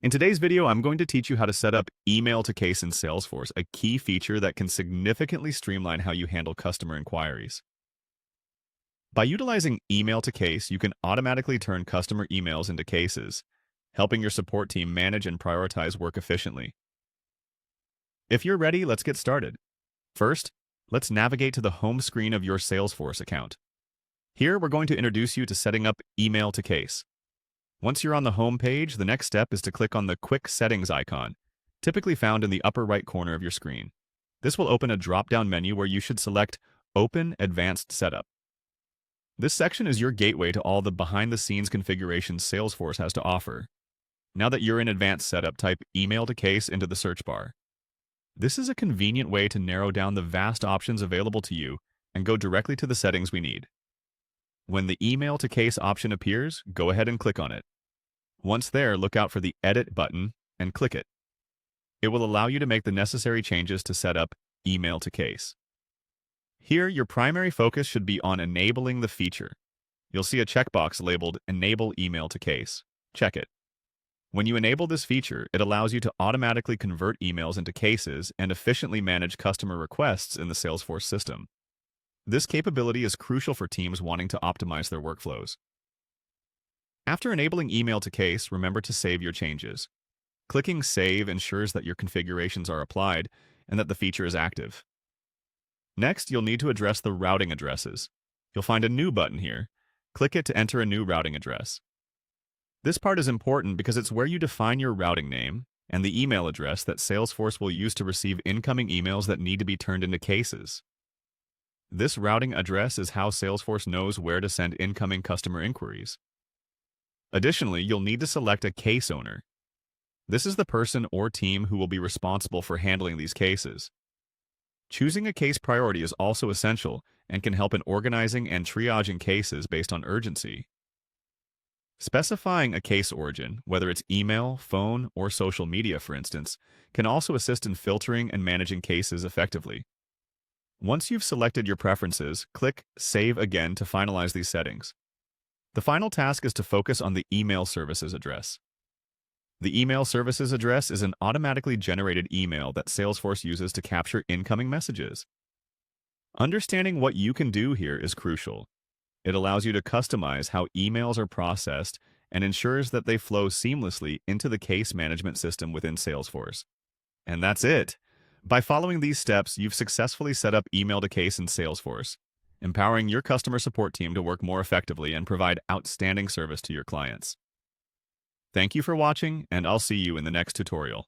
In today's video, I'm going to teach you how to set up email to case in Salesforce, a key feature that can significantly streamline how you handle customer inquiries. By utilizing email to case, you can automatically turn customer emails into cases, helping your support team manage and prioritize work efficiently. If you're ready, let's get started. First, let's navigate to the home screen of your Salesforce account. Here, we're going to introduce you to setting up email to case. Once you're on the home page, the next step is to click on the Quick Settings icon, typically found in the upper right corner of your screen. This will open a drop-down menu where you should select Open Advanced Setup. This section is your gateway to all the behind-the-scenes configurations Salesforce has to offer. Now that you're in Advanced Setup, type Email to Case into the search bar. This is a convenient way to narrow down the vast options available to you and go directly to the settings we need. When the Email to Case option appears, go ahead and click on it. Once there, look out for the Edit button and click it. It will allow you to make the necessary changes to set up Email to Case. Here, your primary focus should be on enabling the feature. You'll see a checkbox labeled Enable Email to Case. Check it. When you enable this feature, it allows you to automatically convert emails into cases and efficiently manage customer requests in the Salesforce system. This capability is crucial for teams wanting to optimize their workflows. After enabling email to case, remember to save your changes. Clicking Save ensures that your configurations are applied and that the feature is active. Next, you'll need to address the routing addresses. You'll find a New button here. Click it to enter a new routing address. This part is important because it's where you define your routing name and the email address that Salesforce will use to receive incoming emails that need to be turned into cases. This routing address is how Salesforce knows where to send incoming customer inquiries. Additionally, you'll need to select a case owner. This is the person or team who will be responsible for handling these cases. Choosing a case priority is also essential and can help in organizing and triaging cases based on urgency. Specifying a case origin, whether it's email, phone, or social media, for instance, can also assist in filtering and managing cases effectively. Once you've selected your preferences, click Save again to finalize these settings. The final task is to focus on the email services address. The email services address is an automatically generated email that Salesforce uses to capture incoming messages. Understanding what you can do here is crucial. It allows you to customize how emails are processed and ensures that they flow seamlessly into the case management system within Salesforce. And that's it! By following these steps, you've successfully set up email to case in Salesforce, empowering your customer support team to work more effectively and provide outstanding service to your clients. Thank you for watching, and I'll see you in the next tutorial.